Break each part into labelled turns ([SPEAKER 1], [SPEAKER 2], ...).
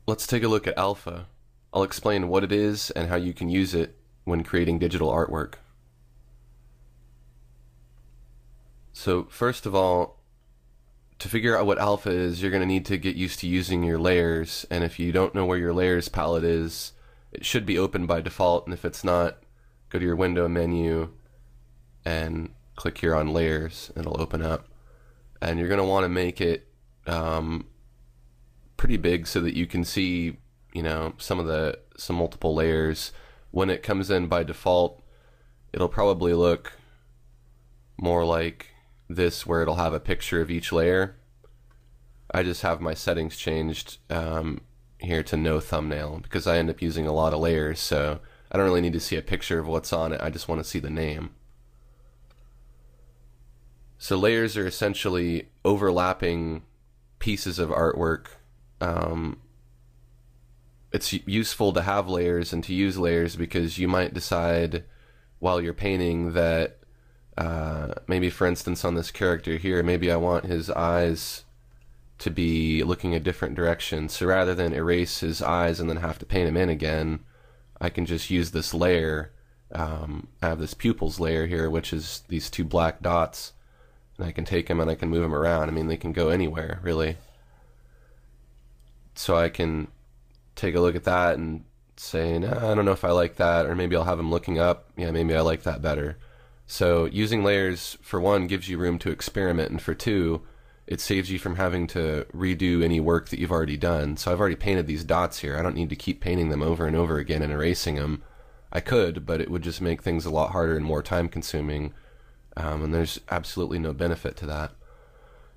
[SPEAKER 1] Let's take a look at alpha. I'll explain what it is and how you can use it when creating digital artwork. So first of all, to figure out what alpha is, you're going to need to get used to using your layers, and if you don't know where your layers palette is, it should be open by default, and if it's not, go to your window menu and click here on layers, and it'll open up. And you're going to want to make it pretty big so that you can see, you know, some multiple layers. When it comes in by default, it'll probably look more like this, where it'll have a picture of each layer. I just have my settings changed here to no thumbnail because I end up using a lot of layers, so I don't really need to see a picture of what's on it. I just want to see the name. So layers are essentially overlapping pieces of artwork. It's useful to have layers and to use layers because you might decide while you're painting that maybe, for instance, on this character here, maybe I want his eyes to be looking a different direction. So rather than erase his eyes and then have to paint him in again, I can just use this layer. I have this pupils layer here, which is these two black dots, and I can take them and I can move them around. I mean, they can go anywhere, really. So I can take a look at that and say, nah, I don't know if I like that, or maybe I'll have him looking up. Yeah, maybe I like that better. So using layers, for one, gives you room to experiment, and for two, it saves you from having to redo any work that you've already done. So I've already painted these dots here. I don't need to keep painting them over and over again and erasing them. I could, but it would just make things a lot harder and more time consuming, and there's absolutely no benefit to that.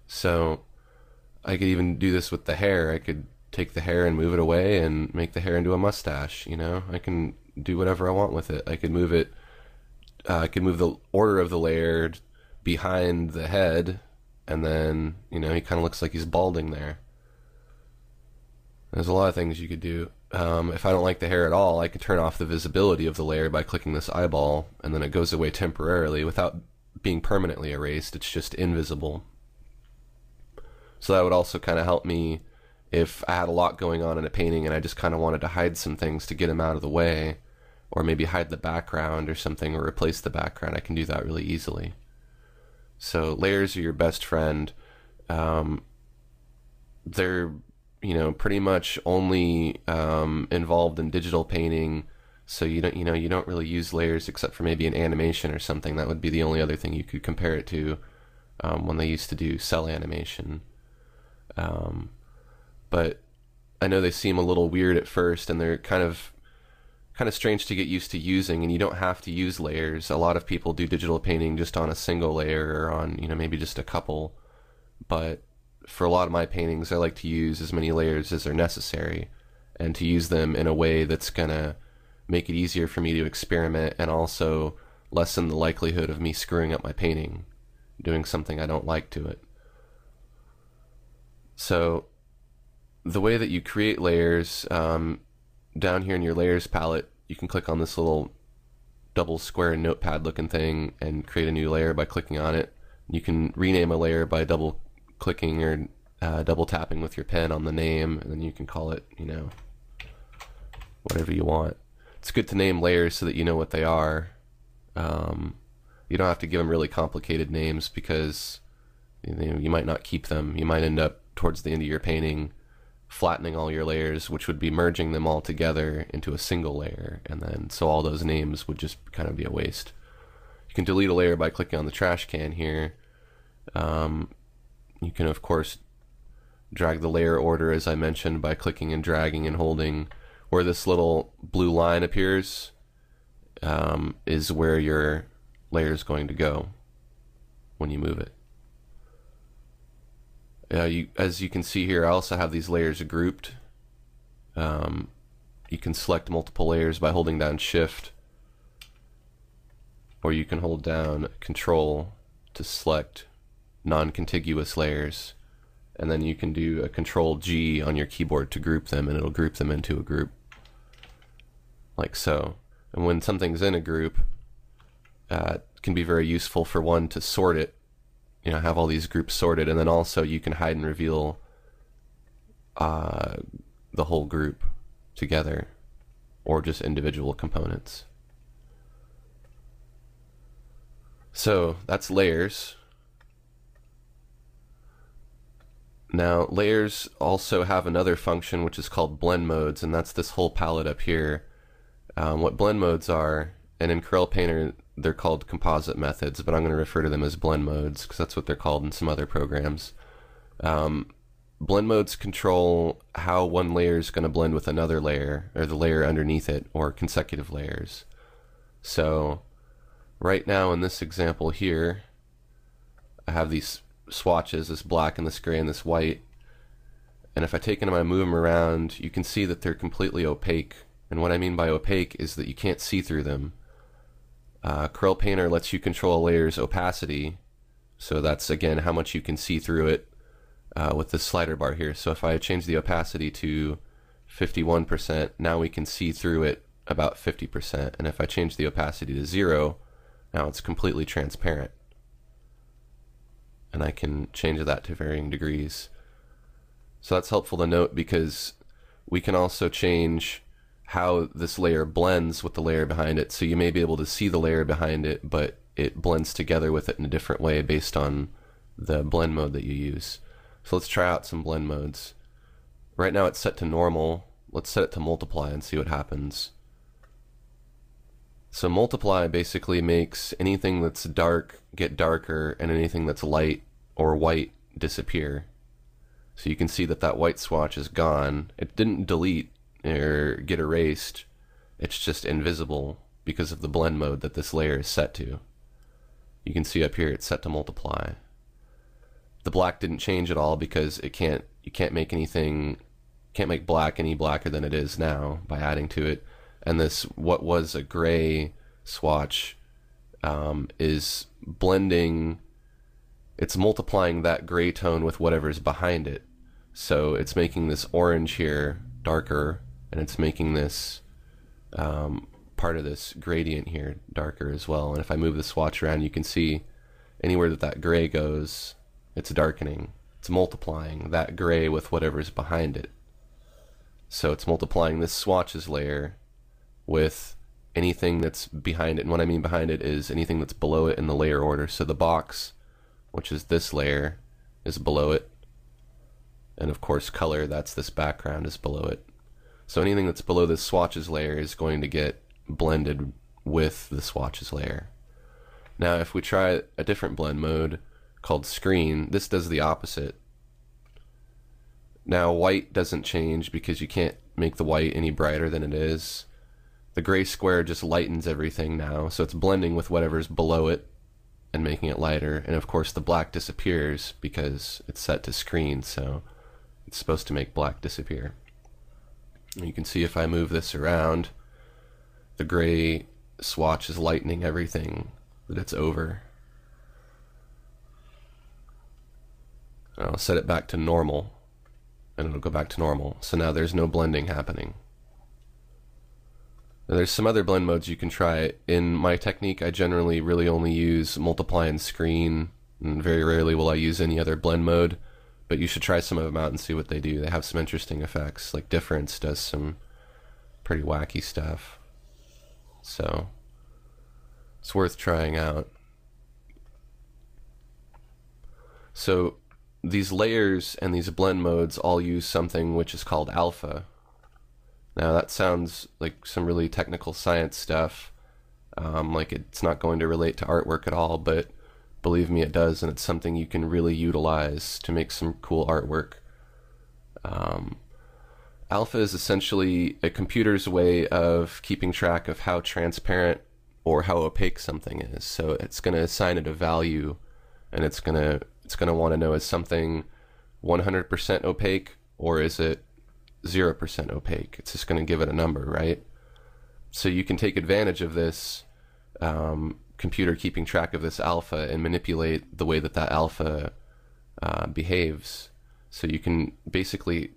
[SPEAKER 1] So I could even do this with the hair. I could take the hair and move it away and make the hair into a mustache, you know? I can do whatever I want with it. I could move it, I could move the order of the layer behind the head, and then, you know, he kind of looks like he's balding there. There's a lot of things you could do. If I don't like the hair at all, I could turn off the visibility of the layer by clicking this eyeball, and then it goes away temporarily without being permanently erased. It's just invisible. So that would also kind of help me if I had a lot going on in a painting and I just kind of wanted to hide some things to get them out of the way, or maybe hide the background or something, or replace the background. I can do that really easily. So layers are your best friend. They're, you know, pretty much only involved in digital painting, so you don't really use layers except for maybe an animation or something. That would be the only other thing you could compare it to, when they used to do cell animation. But I know they seem a little weird at first, and they're kind of strange to get used to using, and you don't have to use layers. A lot of people do digital painting just on a single layer, or on, you know, maybe just a couple. But for a lot of my paintings, I like to use as many layers as are necessary, and to use them in a way that's gonna make it easier for me to experiment and also lessen the likelihood of me screwing up my painting, doing something I don't like to it. So the way that you create layers, down here in your layers palette, you can click on this little double square notepad looking thing and create a new layer by clicking on it. You can rename a layer by double clicking or double tapping with your pen on the name, and then you can call it, you know, whatever you want. It's good to name layers so that you know what they are. You don't have to give them really complicated names because, you know, you might not keep them. You might end up towards the end of your painting flattening all your layers, which would be merging them all together into a single layer, and then so all those names would just kind of be a waste. You can delete a layer by clicking on the trash can here. You can of course drag the layer order, as I mentioned, by clicking and dragging and holding. Where this little blue line appears is where your layer is going to go when you move it. As you can see here, I also have these layers grouped. You can select multiple layers by holding down Shift, or you can hold down Control to select non-contiguous layers, and then you can do a Control G on your keyboard to group them, and it'll group them into a group, like so. And when something's in a group, it can be very useful for one to sort it, have all these groups sorted, and then also you can hide and reveal the whole group together, or just individual components. So that's layers. Now layers also have another function which is called blend modes, and that's this whole palette up here. What blend modes are, and in Corel Painter they're called composite methods, but I'm going to refer to them as blend modes because that's what they're called in some other programs. Blend modes control how one layer is going to blend with another layer, or the layer underneath it, or consecutive layers. So right now in this example here, I have these swatches, this black and this gray and this white, and if I take them and I move them around, you can see that they're completely opaque. And what I mean by opaque is that you can't see through them. Corel Painter lets you control a layer's opacity, so that's again how much you can see through it with this slider bar here. So if I change the opacity to 51%, now we can see through it about 50%, and if I change the opacity to 0, now it's completely transparent. And I can change that to varying degrees. So that's helpful to note because we can also change how this layer blends with the layer behind it. So you may be able to see the layer behind it, but it blends together with it in a different way based on the blend mode that you use. So let's try out some blend modes. Right now it's set to normal. Let's set it to multiply and see what happens. So multiply basically makes anything that's dark get darker and anything that's light or white disappear. So you can see that that white swatch is gone. It didn't delete or get erased. It's just invisible because of the blend mode that this layer is set to. You can see up here it's set to multiply. The black didn't change at all because you can't make black any blacker than it is now by adding to it. And this, what was a gray swatch, is blending, it's multiplying that gray tone with whatever's behind it. So it's making this orange here darker, and it's making this part of this gradient here darker as well. And if I move the swatch around, you can see anywhere that that gray goes, it's darkening. It's multiplying that gray with whatever's behind it. So it's multiplying this swatches layer with anything that's behind it. And what I mean behind it is anything that's below it in the layer order. So the box, which is this layer, is below it. And of course color, that's this background, is below it. So anything that's below this swatches layer is going to get blended with the swatches layer. Now if we try a different blend mode called screen, this does the opposite. Now white doesn't change because you can't make the white any brighter than it is. The gray square just lightens everything now, so it's blending with whatever's below it and making it lighter. And of course the black disappears because it's set to screen, so it's supposed to make black disappear. And you can see if I move this around, the gray swatch is lightening everything that it's over. And I'll set it back to normal, and it'll go back to normal. So now there's no blending happening. Now there's some other blend modes you can try. In my technique, I generally really only use multiply and screen, and very rarely will I use any other blend mode, but you should try some of them out and see what they do. They have some interesting effects, like Difference does some pretty wacky stuff. So it's worth trying out. So these layers and these blend modes all use something which is called alpha. Now that sounds like some really technical science stuff, like it's not going to relate to artwork at all, but believe me, it does, and it's something you can really utilize to make some cool artwork. Alpha is essentially a computer's way of keeping track of how transparent or how opaque something is. So it's going to assign it a value, and it's going to want to know, is something 100% opaque or is it 0% opaque? It's just going to give it a number, right? So you can take advantage of this computer keeping track of this alpha and manipulate the way that that alpha behaves. So you can basically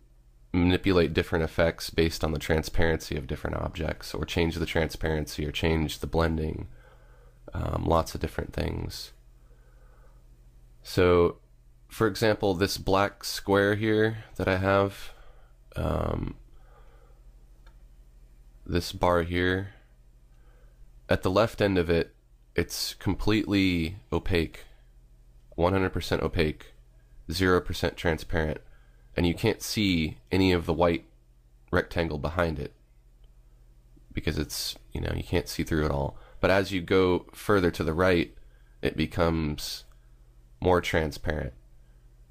[SPEAKER 1] manipulate different effects based on the transparency of different objects, or change the transparency, or change the blending, lots of different things. So, for example, this black square here that I have, this bar here, at the left end of it, it's completely opaque, 100% opaque, 0% transparent, and you can't see any of the white rectangle behind it because it's, you can't see through it all. But as you go further to the right, it becomes more transparent.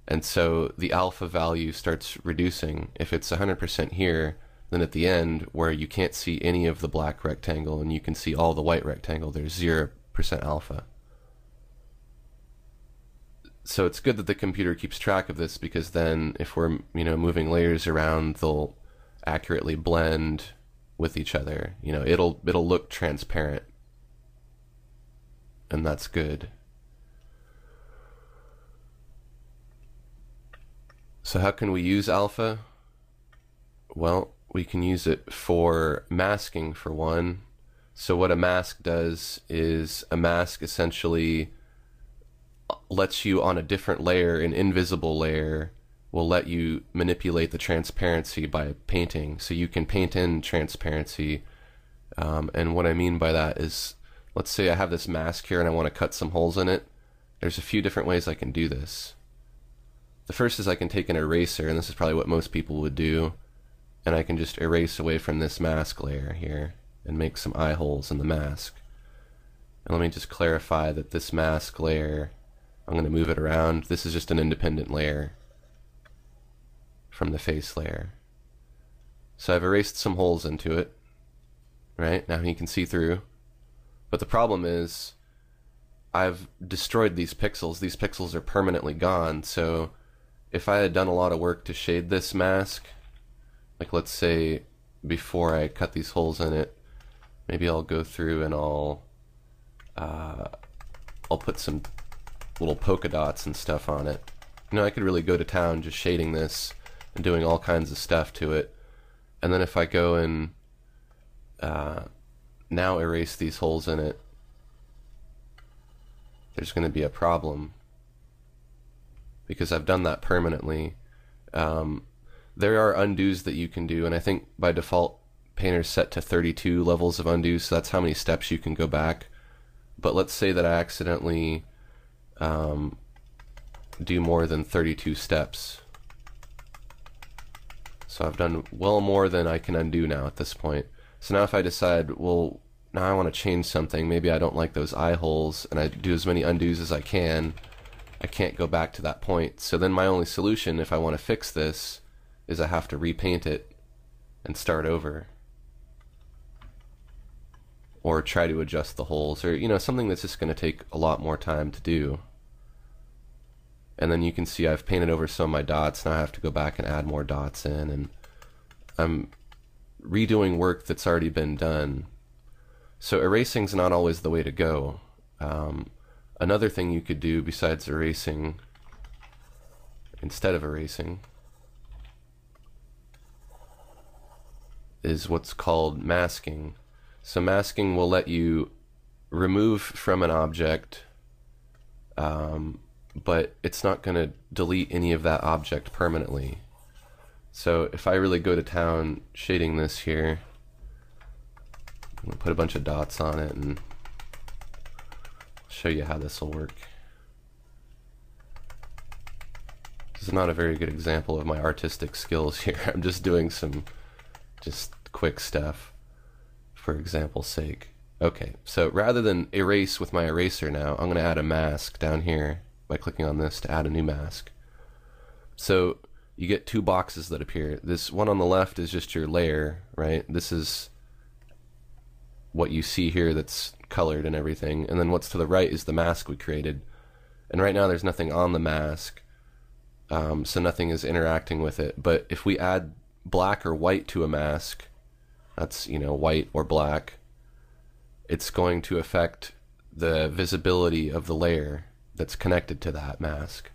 [SPEAKER 1] And so the alpha value starts reducing. If it's 100% here, then at the end, where you can't see any of the black rectangle and you can see all the white rectangle, there's 0% alpha. So it's good that the computer keeps track of this, because then if we're moving layers around, they'll accurately blend with each other. It'll look transparent, and that's good. So how can we use alpha? Well, we can use it for masking, for one. So what a mask does is, a mask essentially lets you, on a different layer, an invisible layer, will let you manipulate the transparency by painting. So you can paint in transparency, and what I mean by that is, let's say I have this mask here and I want to cut some holes in it. There's a few different ways I can do this. The first is I can take an eraser, and this is probably what most people would do, and I can just erase away from this mask layer here and make some eye holes in the mask. And let me just clarify that this mask layer, I'm going to move it around. This is just an independent layer from the face layer. So I've erased some holes into it, right? Now you can see through. But the problem is, I've destroyed these pixels. These pixels are permanently gone. So if I had done a lot of work to shade this mask, like let's say before I cut these holes in it, maybe I'll go through and I'll put some little polka dots and stuff on it. I could really go to town just shading this and doing all kinds of stuff to it. And then if I go and now erase these holes in it, there's going to be a problem, because I've done that permanently. There are undos that you can do, and I think by default Painter's set to 32 levels of undo, so that's how many steps you can go back. But let's say that I accidentally do more than 32 steps. So I've done well more than I can undo now at this point. So now if I decide, well, now I want to change something, maybe I don't like those eye holes, and I do as many undos as I can't go back to that point. So then my only solution, if I want to fix this, is I have to repaint it and start over, or try to adjust the holes, or something that's just going to take a lot more time to do. And then you can see I've painted over some of my dots. Now I have to go back and add more dots in, and I'm redoing work that's already been done. So erasing's not always the way to go. Another thing you could do besides erasing, instead of erasing, is what's called masking. So masking will let you remove from an object, but it's not going to delete any of that object permanently. So if I really go to town shading this here, I'm going to put a bunch of dots on it and show you how this will work. This is not a very good example of my artistic skills here. I'm just doing some quick stuff for example's sake. Okay, so rather than erase with my eraser now, I'm going to add a mask down here by clicking on this to add a new mask. So you get two boxes that appear. This one on the left is just your layer, right? This is what you see here that's colored and everything, and then what's to the right is the mask we created. And right now there's nothing on the mask, so nothing is interacting with it. But if we add black or white to a mask, that's white or black, it's going to affect the visibility of the layer that's connected to that mask.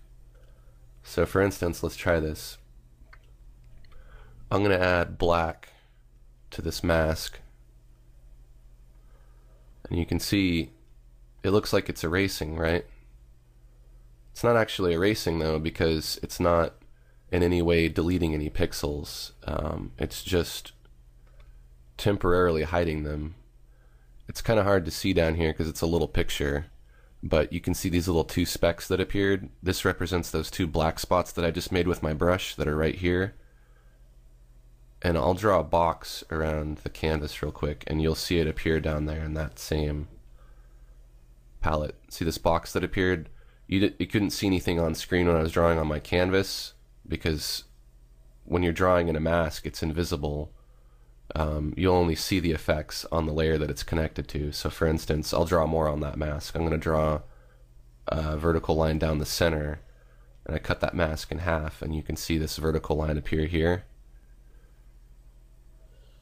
[SPEAKER 1] So for instance, let's try this. I'm going to add black to this mask. And you can see it looks like it's erasing, right? It's not actually erasing though, because it's not in any way deleting any pixels. It's just temporarily hiding them. It's kind of hard to see down here because it's a little picture, but you can see these little two specks that appeared. This represents those two black spots that I just made with my brush that are right here. And I'll draw a box around the canvas real quick, and you'll see it appear down there in that same palette. See this box that appeared? You couldn't see anything on screen when I was drawing on my canvas, because when you're drawing in a mask, it's invisible. You'll only see the effects on the layer that it's connected to. So for instance, I'll draw more on that mask. I'm going to draw a vertical line down the center, and I cut that mask in half, and you can see this vertical line appear here.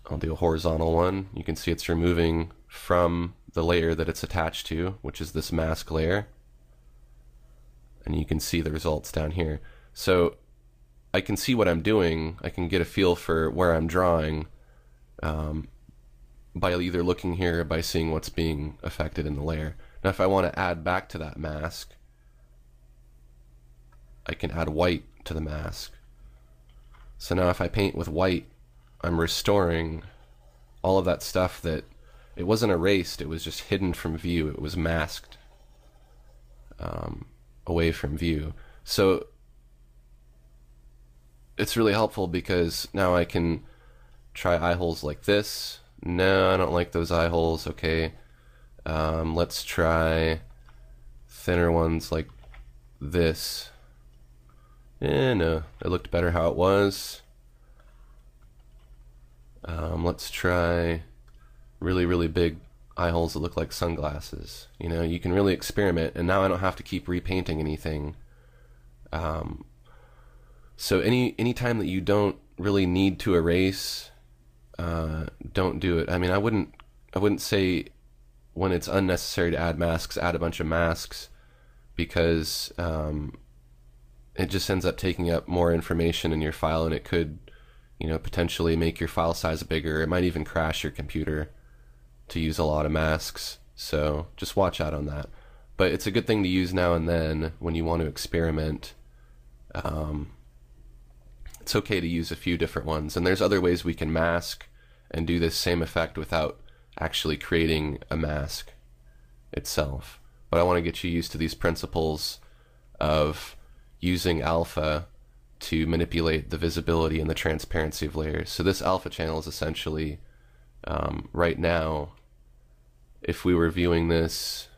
[SPEAKER 1] I'll do a horizontal one. You can see it's removing from the layer that it's attached to, which is this mask layer. And you can see the results down here. So I can see what I'm doing. I can get a feel for where I'm drawing by either looking here or by seeing what's being affected in the layer. Now if I want to add back to that mask, I can add white to the mask. So now if I paint with white, I'm restoring all of that stuff that it wasn't erased, it was just hidden from view, it was masked away from view. So it's really helpful because now I can try eye holes like this. No, I don't like those eye holes. Okay, let's try thinner ones like this. No, it looked better how it was. Let's try really, really big eye holes that look like sunglasses. You know, you can really experiment, and now I don't have to keep repainting anything. So any time that you don't really need to erase, don't do it. I mean, I wouldn't say when it's unnecessary to add masks, add a bunch of masks, because it just ends up taking up more information in your file, and it could, you know, potentially make your file size bigger. It might even crash your computer to use a lot of masks. So just watch out on that. But it's a good thing to use now and then when you want to experiment. It's okay to use a few different ones. And there's other ways we can mask and do this same effect without actually creating a mask itself. But I want to get you used to these principles of using alpha to manipulate the visibility and the transparency of layers. So this alpha channel is essentially, right now, if we were viewing this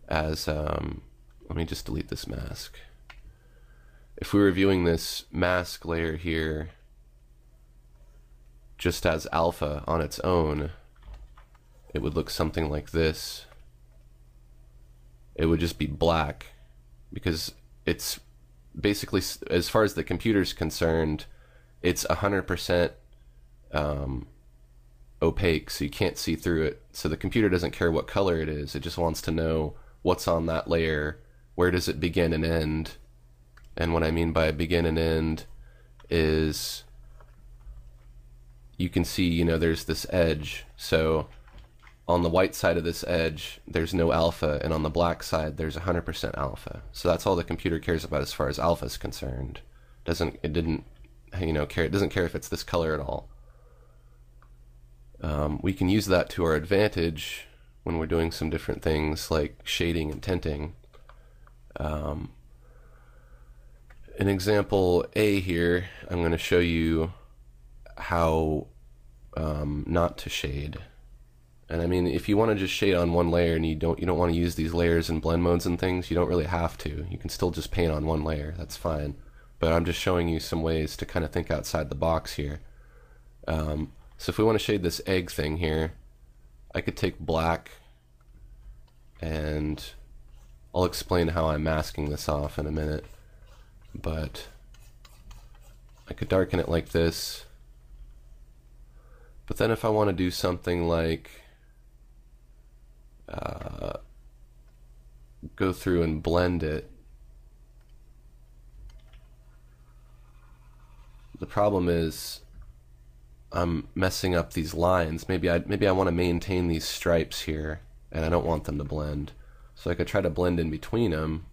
[SPEAKER 1] as, let me just delete this mask. If we were viewing this mask layer here just as alpha on its own, it would look something like this. It would just be black, because it's basically, as far as the computer's concerned, it's 100% opaque, so you can't see through it. So the computer doesn't care what color it is, it just wants to know what's on that layer, where does it begin and end. And what I mean by begin and end is, you can see, you know, there's this edge. So on the white side of this edge, there's no alpha, and on the black side, there's 100% alpha. So that's all the computer cares about as far as alpha is concerned. It didn't, you know, care. It doesn't care if it's this color at all. We can use that to our advantage when we're doing some different things like shading and tinting. In example A here, I'm going to show you how not to shade. And I mean, if you want to just shade on one layer and you don't want to use these layers and blend modes and things, you don't really have to. You can still just paint on one layer, that's fine. But I'm just showing you some ways to kind of think outside the box here. So if we want to shade this egg thing here, I could take black, and I'll explain how I'm masking this off in a minute. But I could darken it like this. But then if I want to do something like go through and blend it, The problem is I'm messing up these lines. Maybe I want to maintain these stripes here, and I don't want them to blend. So I could try to blend in between them,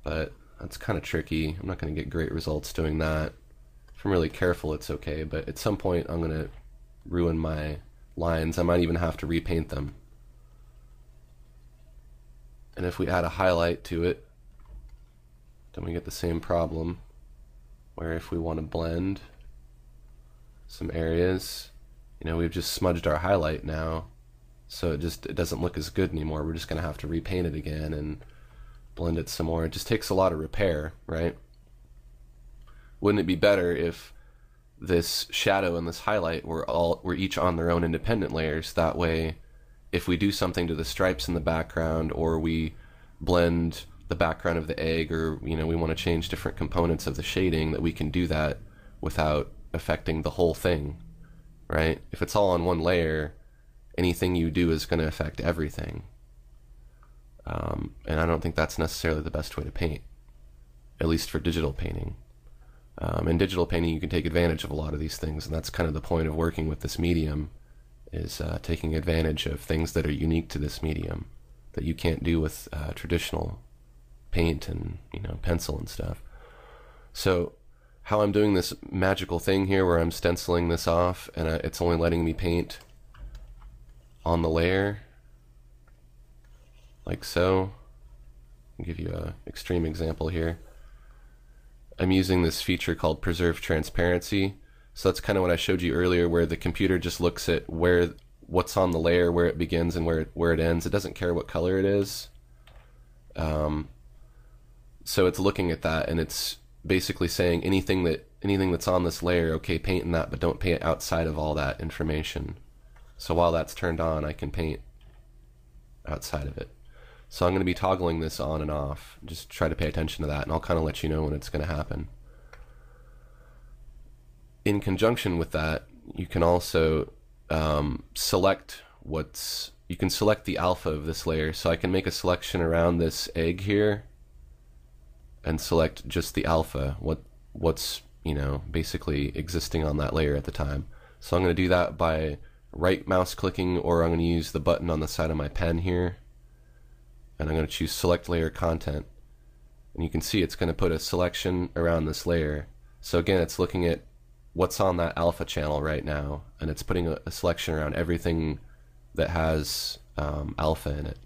[SPEAKER 1] but that's kind of tricky. I'm not going to get great results doing that. If I'm really careful, it's okay, but at some point I'm going to ruin my lines. I might even have to repaint them. And if we add a highlight to it, then we get the same problem, where if we want to blend some areas, you know, we've just smudged our highlight now, so it doesn't look as good anymore. We're just going to have to repaint it again and blend it some more. It just takes a lot of repair, right? Wouldn't it be better if this shadow and this highlight were each on their own independent layers? That way, if we do something to the stripes in the background, or we blend the background of the egg, or you know, we want to change different components of the shading, that we can do that without affecting the whole thing, right? If it's all on one layer, anything you do is going to affect everything. And I don't think that's necessarily the best way to paint, at least for digital painting. In digital painting, you can take advantage of a lot of these things, and that's kind of the point of working with this medium, is taking advantage of things that are unique to this medium that you can't do with traditional paint and, you know, pencil and stuff. So how I'm doing this magical thing here where I'm stenciling this off and it's only letting me paint on the layer like so. I'll give you an extreme example here. I'm using this feature called Preserve Transparency. So that's kind of what I showed you earlier, where the computer just looks at what's on the layer, where it begins and where it ends. It doesn't care what color it is. So it's looking at that, and it's basically saying anything that's on this layer, okay, paint in that, but don't paint outside of all that information. So while that's turned on, I can paint outside of it. So I'm going to be toggling this on and off. Just try to pay attention to that, and I'll kind of let you know when it's going to happen. In conjunction with that, you can also select the alpha of this layer. So I can make a selection around this egg here and select just the alpha, what's, you know, basically existing on that layer at the time. So I'm going to do that by right mouse clicking, or I'm going to use the button on the side of my pen here, and I'm going to choose Select Layer Content, and you can see it's going to put a selection around this layer. So again, it's looking at what's on that alpha channel right now, and it's putting a selection around everything that has alpha in it.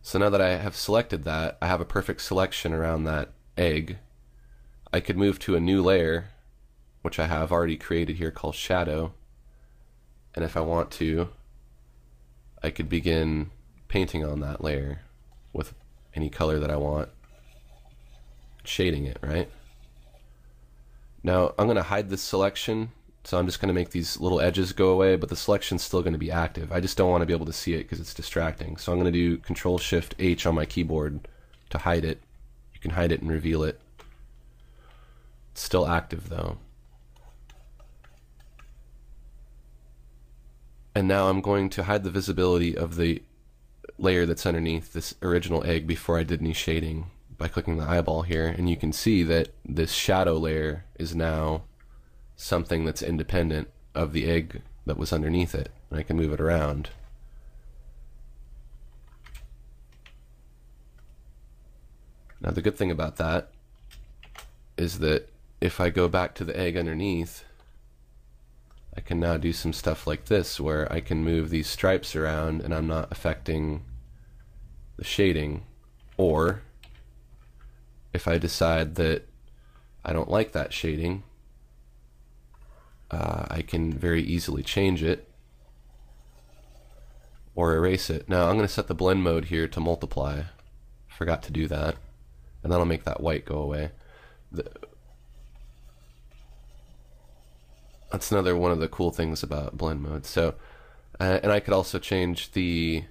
[SPEAKER 1] So now that I have selected that, I have a perfect selection around that egg. I could move to a new layer, which I have already created here, called Shadow, and if I want to, I could begin painting on that layer with any color that I want, shading it, right? Now I'm going to hide this selection, so I'm just going to make these little edges go away, but the selection's still going to be active. I just don't want to be able to see it because it's distracting. So I'm going to do Control-Shift-H on my keyboard to hide it. You can hide it and reveal it. It's still active though. And now I'm going to hide the visibility of the layer that's underneath this original egg before I did any shading by clicking the eyeball here, and you can see that this shadow layer is now something that's independent of the egg that was underneath it, and I can move it around. Now the good thing about that is that if I go back to the egg underneath, I can now do some stuff like this, where I can move these stripes around and I'm not affecting the shading. Or if I decide that I don't like that shading, I can very easily change it or erase it. Now I'm going to set the blend mode here to multiply. Forgot to do that, and that'll make that white go away. That's another one of the cool things about blend mode. So, and I could also change the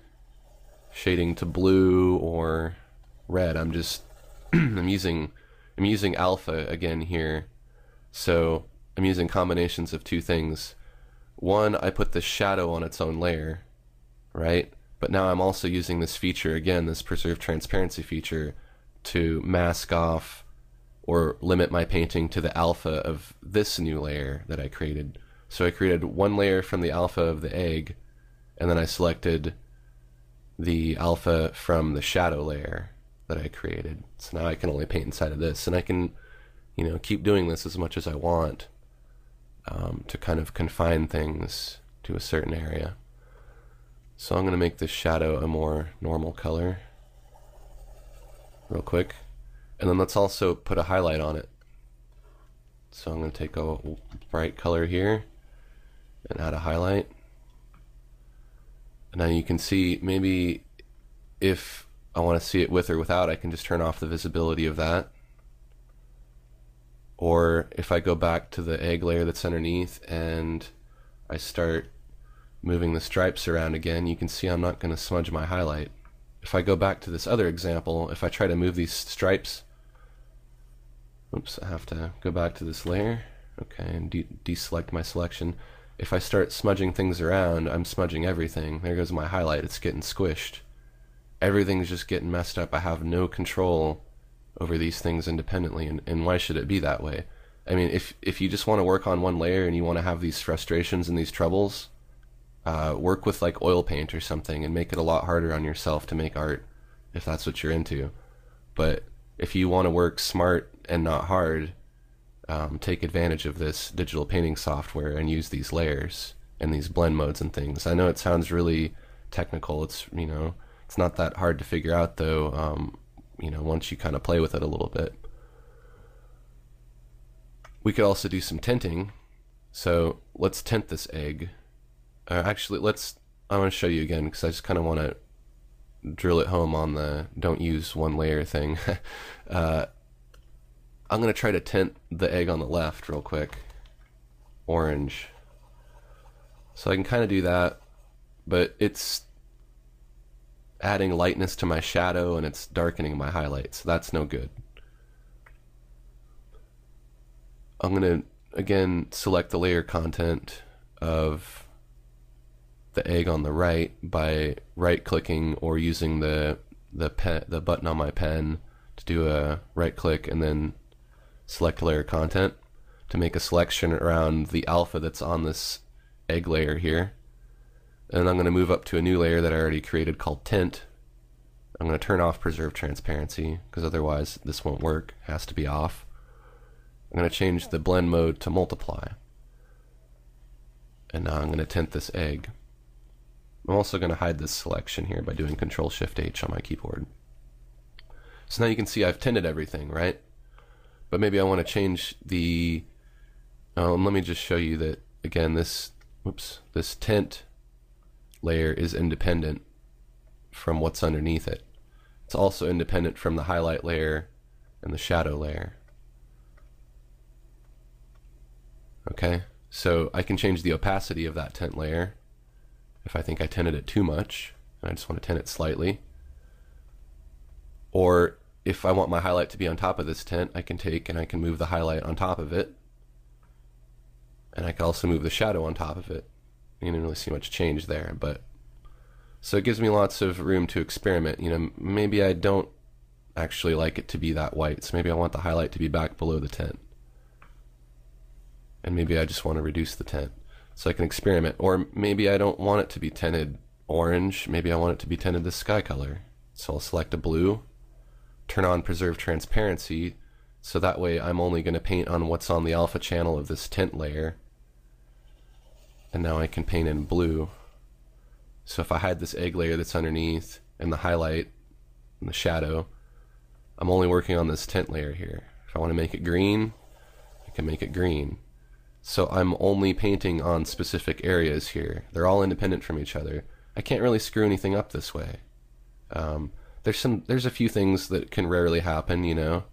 [SPEAKER 1] shading to blue or red. I'm using alpha again here. So I'm using combinations of two things. One, I put the shadow on its own layer, right? But now I'm also using this feature again, this Preserve Transparency feature, to mask off or limit my painting to the alpha of this new layer that I created. So I created one layer from the alpha of the egg, and then I selected the alpha from the shadow layer that I created. So now I can only paint inside of this, and I can, you know, keep doing this as much as I want to kind of confine things to a certain area. So I'm going to make this shadow a more normal color real quick, and then let's also put a highlight on it. So I'm going to take a bright color here and add a highlight. And now you can see, maybe if I want to see it with or without, I can just turn off the visibility of that. Or if I go back to the egg layer that's underneath and I start moving the stripes around again, you can see I'm not going to smudge my highlight. If I go back to this other example, if I try to move these stripes, oops, I have to go back to this layer, okay, and deselect my selection. If I start smudging things around, I'm smudging everything. There goes my highlight, it's getting squished. Everything's just getting messed up. I have no control over these things independently, and why should it be that way? I mean, if you just want to work on one layer and you want to have these frustrations and these troubles, work with like oil paint or something and make it a lot harder on yourself to make art, if that's what you're into. But if you want to work smart and not hard, take advantage of this digital painting software and use these layers and these blend modes and things. I know it sounds really technical. It's, you know, it's not that hard to figure out though, you know, once you kind of play with it a little bit. We could also do some tinting. So let's tint this egg. Actually, I want to show you again because I just kind of want to drill it home on the don't use one layer thing. I'm going to try to tint the egg on the left real quick. Orange. So I can kind of do that, but it's adding lightness to my shadow and it's darkening my highlights. So that's no good. I'm going to, again, select the layer content of the egg on the right by right-clicking or using the button on my pen to do a right-click and then select layer content to make a selection around the alpha that's on this egg layer here. And I'm going to move up to a new layer that I already created called Tint. I'm going to turn off Preserve Transparency because otherwise this won't work. It has to be off. I'm going to change the blend mode to Multiply. And now I'm going to tint this egg. I'm also going to hide this selection here by doing Control-Shift-H on my keyboard. So now you can see I've tinted everything, right? But maybe I want to change the... let me just show you that, again, this tint layer is independent from what's underneath it. It's also independent from the highlight layer and the shadow layer. Okay, so I can change the opacity of that tint layer if I think I tinted it too much and I just want to tint it slightly. Or if I want my highlight to be on top of this tint, I can take and I can move the highlight on top of it, and I can also move the shadow on top of it. You didn't really see much change there, but so it gives me lots of room to experiment. You know, maybe I don't actually like it to be that white, so maybe I want the highlight to be back below the tint, and maybe I just want to reduce the tint so I can experiment. Or maybe I don't want it to be tinted orange, maybe I want it to be tinted this sky color. So I'll select a blue, turn on Preserve Transparency, so that way I'm only going to paint on what's on the alpha channel of this tint layer, and now I can paint in blue. So if I hide this egg layer that's underneath and the highlight and the shadow, I'm only working on this tint layer here. If I want to make it green, I can make it green. So I'm only painting on specific areas here. They're all independent from each other. I can't really screw anything up this way. There's a few things that can rarely happen, you know,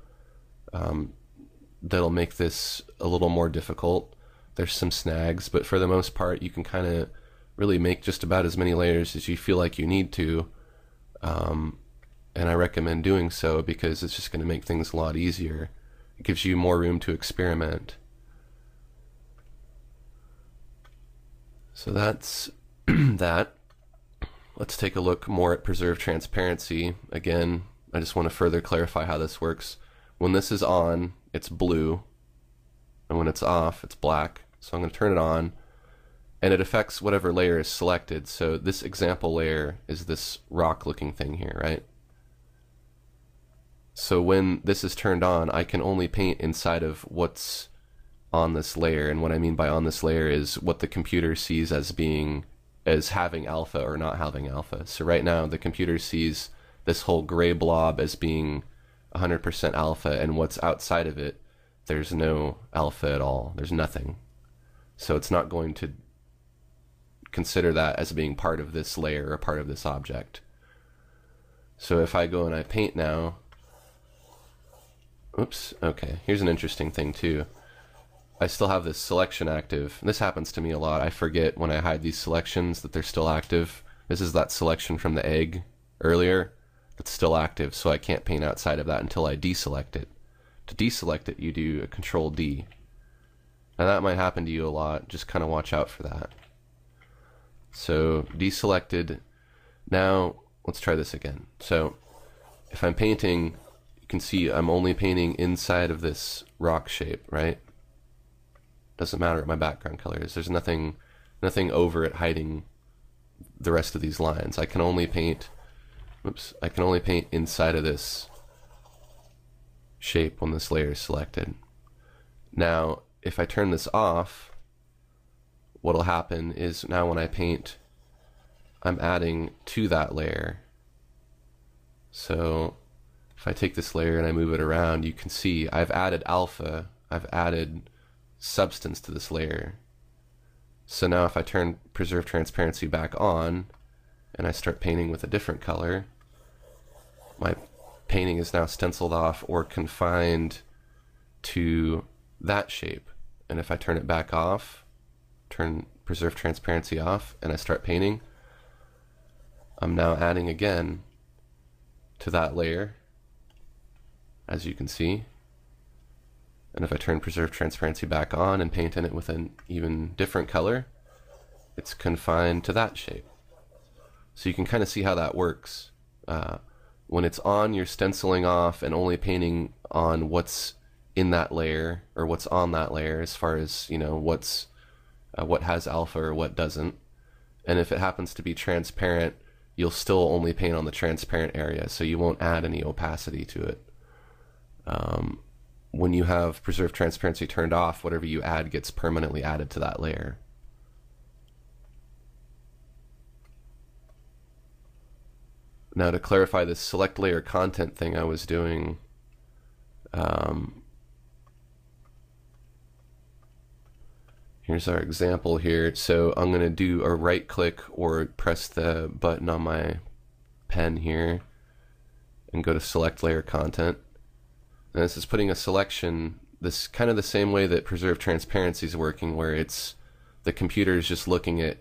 [SPEAKER 1] that'll make this a little more difficult. There's some snags, but for the most part you can kind of really make just about as many layers as you feel like you need to, and I recommend doing so because it's just going to make things a lot easier. It gives you more room to experiment. So that's that. Let's take a look more at Preserve Transparency. Again, I just want to further clarify how this works. when this is on, it's blue, and when it's off, it's black. So I'm going to turn it on, and it affects whatever layer is selected. So this example layer is this rock looking thing here, right? So when this is turned on, I can only paint inside of what's on this layer, and what I mean by on this layer is what the computer sees as having alpha or not having alpha. So right now the computer sees this whole gray blob as being 100% alpha, and what's outside of it, there's no alpha at all. There's nothing. So it's not going to consider that as being part of this layer or part of this object. So if I go and I paint now, oops, okay, here's an interesting thing too. I still have this selection active. This happens to me a lot. I forget when I hide these selections that they're still active. This is that selection from the egg earlier that's still active, so I can't paint outside of that until I deselect it. To deselect it, you do a Control D. Now that might happen to you a lot. Just kind of watch out for that. So deselected. Now let's try this again. So if I'm painting, you can see I'm only painting inside of this rock shape, right? Doesn't matter what my background color is. There's nothing over it hiding the rest of these lines. I can only paint, oops, I can only paint inside of this shape when this layer is selected. Now, if I turn this off, what'll happen is now when I paint, I'm adding to that layer. So if I take this layer and I move it around, you can see I've added alpha, I've added substance to this layer. So now if I turn preserve transparency back on and I start painting with a different color, my painting is now stenciled off or confined to that shape. And if I turn it back off, turn preserve transparency off, and I start painting, I'm now adding again to that layer, as you can see. And if I turn preserve transparency back on and paint in it with an even different color, it's confined to that shape. So you can kind of see how that works. When it's on, you're stenciling off and only painting on what's in that layer or what's on that layer, as far as, you know, what's what has alpha or what doesn't. And if it happens to be transparent, you'll still only paint on the transparent area, so you won't add any opacity to it. When you have preserve transparency turned off, whatever you add gets permanently added to that layer. Now to clarify this select layer content thing I was doing, here's our example here. So I'm going to do a right click or press the button on my pen here and go to select layer content. And this is putting a selection, this kind of the same way that preserve transparency is working, where it's the computer is just looking at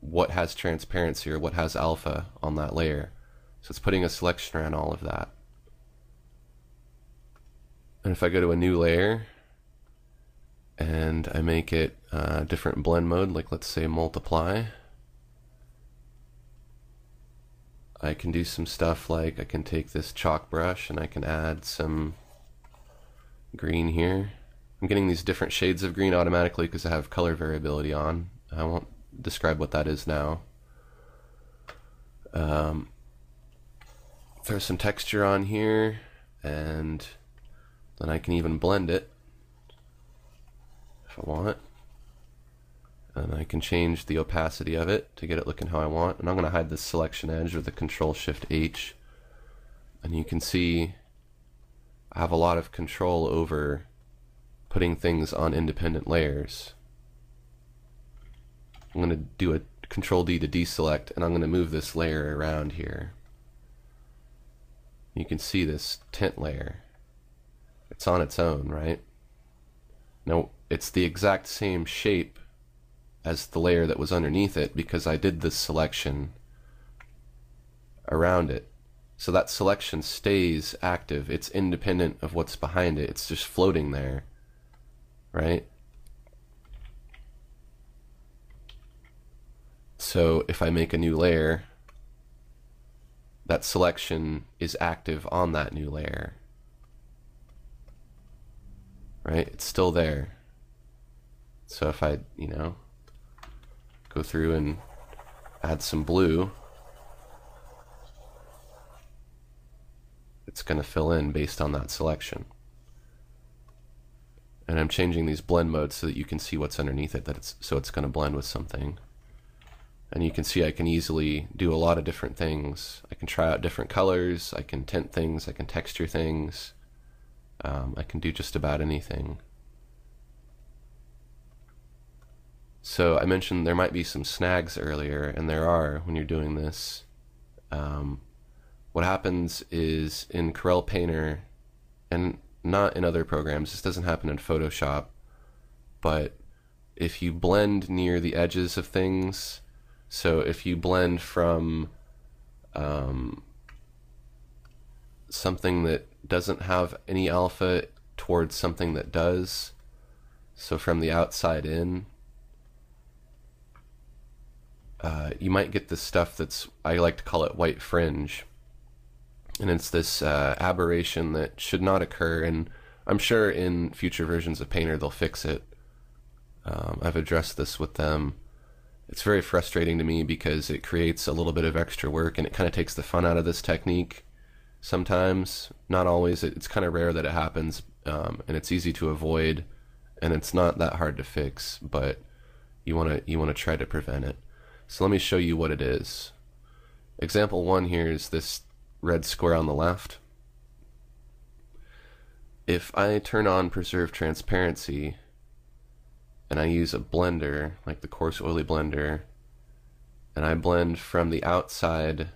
[SPEAKER 1] what has transparency or what has alpha on that layer. So it's putting a selection around all of that. And if I go to a new layer and I make it a different blend mode, like let's say multiply, I can do some stuff like I can take this chalk brush and I can add some green here. I'm getting these different shades of green automatically because I have color variability on. I won't describe what that is now. Throw some texture on here, and then I can even blend it if I want. And I can change the opacity of it to get it looking how I want. And I'm going to hide this selection edge with the Control-Shift-H. And you can see I have a lot of control over putting things on independent layers. I'm going to do a Control-D to deselect, and I'm going to move this layer around here. You can see this tint layer. It's on its own, right? Now, it's the exact same shape as the layer that was underneath it because I did this selection around it. So that selection stays active. It's independent of what's behind it. It's just floating there, right? So if I make a new layer, that selection is active on that new layer. right? It's still there. So if I, go through and add some blue, it's going to fill in based on that selection. And I'm changing these blend modes so that you can see what's underneath it, so it's going to blend with something. And you can see I can easily do a lot of different things. I can try out different colors, I can tint things, I can texture things. I can do just about anything. So I mentioned there might be some snags earlier, and there are when you're doing this. What happens is in Corel Painter, and not in other programs, this doesn't happen in Photoshop, but if you blend near the edges of things, so if you blend from something that doesn't have any alpha towards something that does, so from the outside in, you might get this stuff that's, I like to call it white fringe. And it's this aberration that should not occur, and I'm sure in future versions of Painter they'll fix it. I've addressed this with them. It's very frustrating to me because it creates a little bit of extra work, and it kind of takes the fun out of this technique sometimes. Not always. It's kind of rare that it happens, and it's easy to avoid, and it's not that hard to fix, but you want to try to prevent it. So let me show you what it is. Example 1 here is this red square on the left. If I turn on preserve transparency and I use a blender like the coarse oily blender, and I blend from the outside,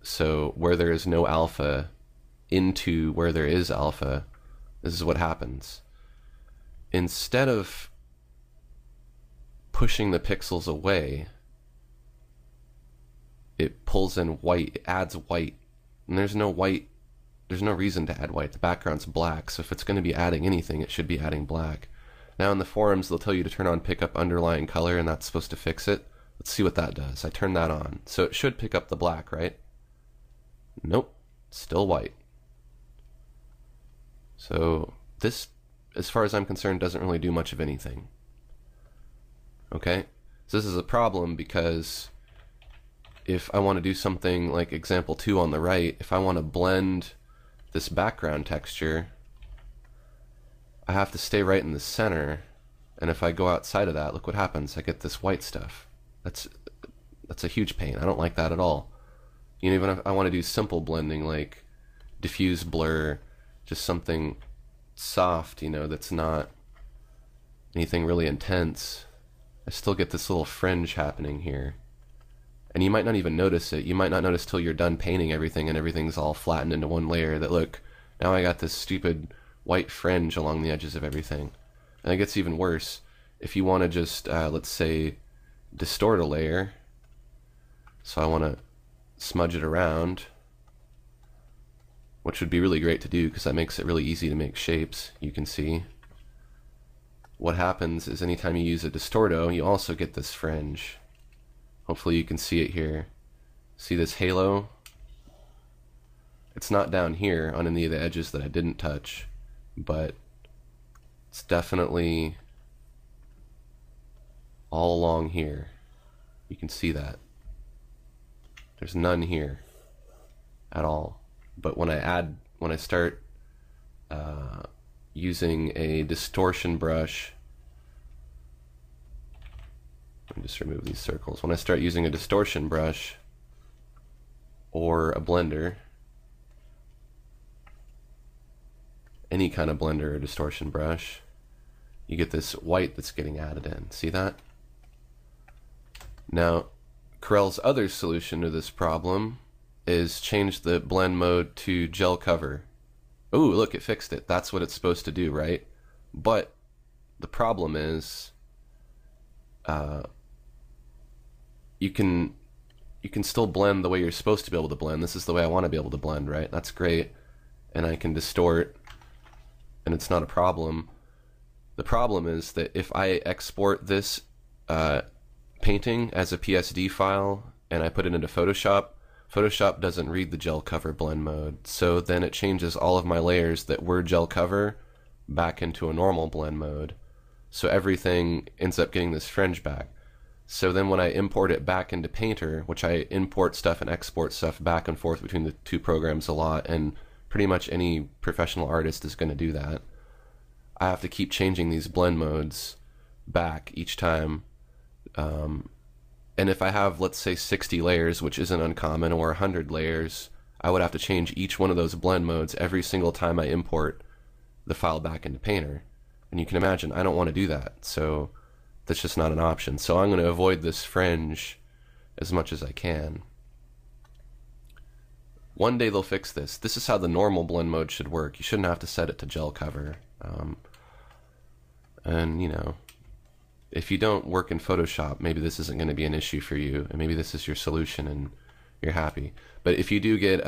[SPEAKER 1] so where there is no alpha, into where there is alpha, this is what happens. Instead of pushing the pixels away, it pulls in white, it adds white, and there's no white, there's no reason to add white. The background's black, so if it's going to be adding anything, it should be adding black. Now in the forums, they'll tell you to turn on pick up underlying color, and that's supposed to fix it. Let's see what that does. I turn that on. So it should pick up the black, right? Nope, still white. So this, as far as I'm concerned, doesn't really do much of anything. Okay, so this is a problem because if I want to do something like example 2 on the right, if I want to blend this background texture, I have to stay right in the center, and if I go outside of that, look what happens. I get this white stuff. That's a huge pain. I don't like that at all. Even if I want to do simple blending like diffuse blur, just something soft, that's not anything really intense, I still get this little fringe happening here. And you might not even notice it. You might not notice till you're done painting everything and everything's all flattened into one layer that, look, now I got this stupid white fringe along the edges of everything. And it gets even worse. If you want to just, let's say, distort a layer, so I want to smudge it around, which would be really great to do because that makes it really easy to make shapes, you can see. What happens is anytime you use a distorto, you also get this fringe. Hopefully you can see it here. See this halo? It's not down here on any of the edges that I didn't touch, but it's definitely all along here. You can see that. There's none here at all. But when I start using a distortion brush, let me just remove these circles. When I start using a distortion brush or a blender, any kind of blender or distortion brush, you get this white that's getting added in. See that? Now, Corel's other solution to this problem is change the blend mode to gel cover. Ooh, look, it fixed it. That's what it's supposed to do, right? But the problem is you can still blend the way you're supposed to be able to blend. This is the way I want to be able to blend, right? That's great. And I can distort, and it's not a problem. The problem is that if I export this painting as a PSD file and I put it into Photoshop, Photoshop doesn't read the gel cover blend mode, so then it changes all of my layers that were gel cover back into a normal blend mode. So everything ends up getting this fringe back. So then when I import it back into Painter, which I import stuff and export stuff back and forth between the two programs a lot, and pretty much any professional artist is going to do that, I have to keep changing these blend modes back each time. And if I have, let's say, 60 layers, which isn't uncommon, or 100 layers, I would have to change each one of those blend modes every single time I import the file back into Painter. And you can imagine, I don't want to do that, so that's just not an option. So I'm going to avoid this fringe as much as I can. One day they'll fix this. This is how the normal blend mode should work. You shouldn't have to set it to gel cover. And, you know, if you don't work in Photoshop, maybe this isn't going to be an issue for you, and maybe this is your solution and you're happy. But if you do get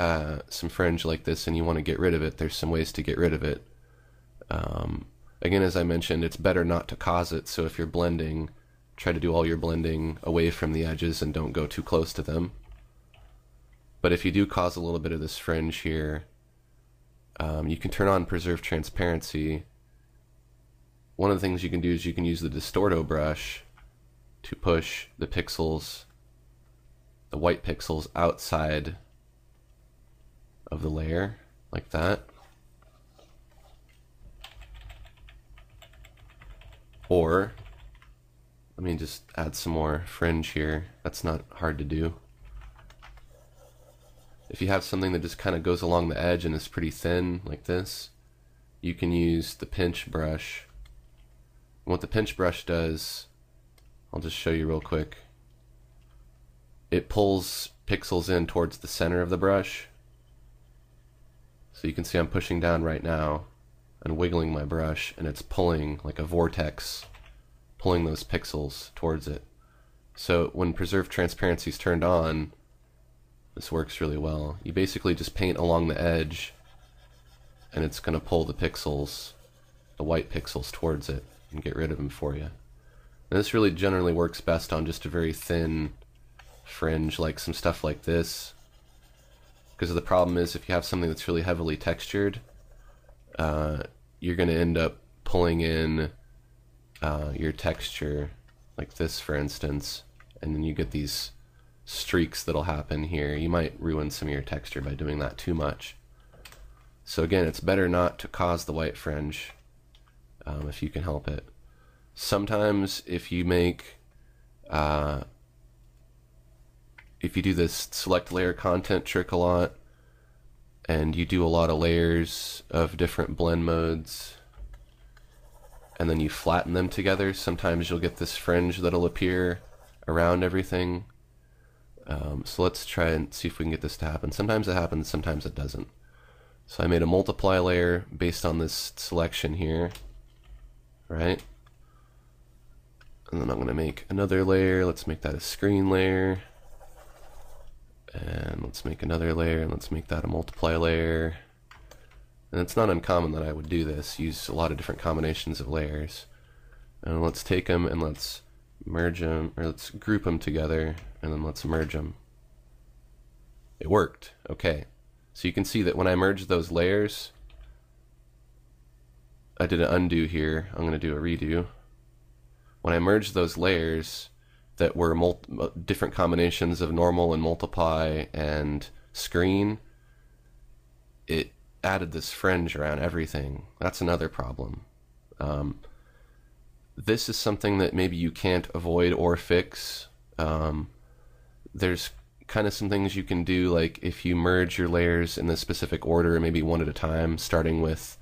[SPEAKER 1] some fringe like this and you want to get rid of it, there's some ways to get rid of it. Again, as I mentioned, it's better not to cause it, so if you're blending, try to do all your blending away from the edges and don't go too close to them. But if you do cause a little bit of this fringe here, you can turn on Preserve Transparency. One of the things you can do is you can use the Distorto brush to push the pixels, the white pixels, outside of the layer, like that. Or, let me just add some more fringe here. That's not hard to do. If you have something that just kind of goes along the edge and is pretty thin, like this, you can use the pinch brush. And what the pinch brush does, I'll just show you real quick. It pulls pixels in towards the center of the brush. So you can see I'm pushing down right now and wiggling my brush, and it's pulling like a vortex, pulling those pixels towards it. So when Preserve Transparency is turned on, this works really well. You basically just paint along the edge, and it's going to pull the pixels, the white pixels, towards it and get rid of them for you. And this really generally works best on just a very thin fringe, like some stuff like this. Because the problem is, if you have something that's really heavily textured, you're going to end up pulling in your texture, like this for instance, and then you get these streaks that'll happen here. You might ruin some of your texture by doing that too much. So again, it's better not to cause the white fringe if you can help it. Sometimes if you make if you do this select layer content trick a lot, and you do a lot of layers of different blend modes, and then you flatten them together, sometimes you'll get this fringe that'll appear around everything. So let's try and see if we can get this to happen. Sometimes it happens, sometimes it doesn't. So I made a multiply layer based on this selection here, right? And then I'm going to make another layer. Let's make that a screen layer. And let's make another layer, and let's make that a multiply layer. And it's not uncommon that I would do this, use a lot of different combinations of layers. And let's take them and let's merge them, or let's group them together, and then let's merge them. It worked. Okay. So you can see that when I merged those layers, I did an undo here. I'm going to do a redo. When I merged those layers that were different combinations of normal and multiply and screen, it added this fringe around everything. That's another problem. This is something that maybe you can't avoid or fix. There's kind of some things you can do, like if you merge your layers in a specific order, maybe one at a time, starting with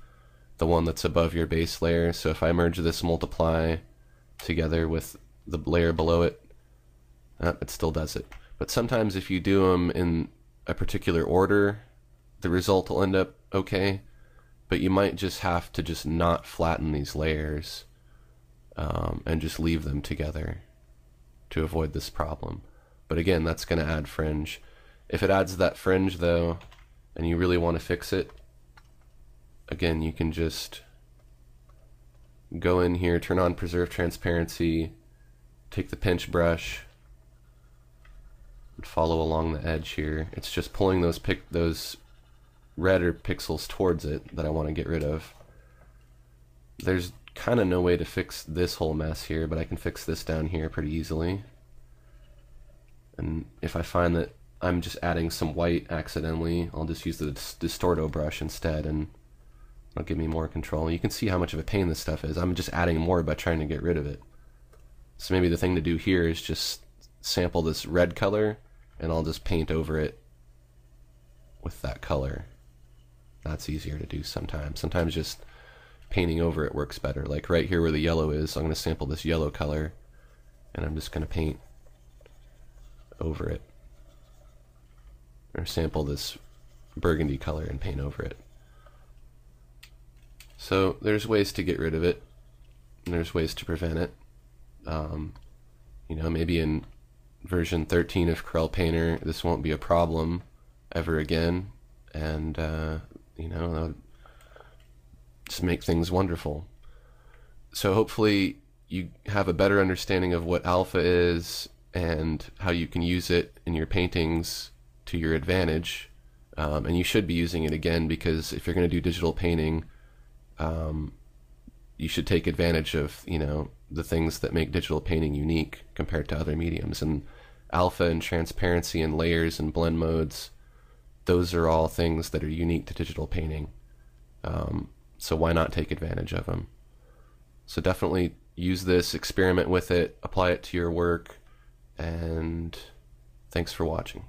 [SPEAKER 1] the one that's above your base layer. So if I merge this multiply together with the layer below it, it still does it. But sometimes if you do them in a particular order, the result will end up okay, but you might just have to just not flatten these layers and just leave them together to avoid this problem. But again, that's going to add fringe. If it adds that fringe though, and you really want to fix it, again, you can just go in here, turn on Preserve Transparency, take the pinch brush, and follow along the edge here. It's just pulling those redder pixels towards it that I want to get rid of. There's kind of no way to fix this whole mess here, but I can fix this down here pretty easily. And if I find that I'm just adding some white accidentally, I'll just use the Distorto brush instead, and it'll give me more control. You can see how much of a pain this stuff is. I'm just adding more by trying to get rid of it. So maybe the thing to do here is just sample this red color, and I'll just paint over it with that color. That's easier to do sometimes. Sometimes just painting over it works better. Like right here where the yellow is, I'm going to sample this yellow color, and I'm just going to paint over it. Or sample this burgundy color and paint over it. So there's ways to get rid of it, and there's ways to prevent it. You know, maybe in version 13 of Corel Painter this won't be a problem ever again, and you know, just make things wonderful. So hopefully you have a better understanding of what alpha is and how you can use it in your paintings to your advantage, and you should be using it again, because if you're going to do digital painting, you should take advantage of, you know, the things that make digital painting unique compared to other mediums. And alpha and transparency and layers and blend modes, those are all things that are unique to digital painting. So why not take advantage of them? So definitely use this, experiment with it, apply it to your work, and thanks for watching.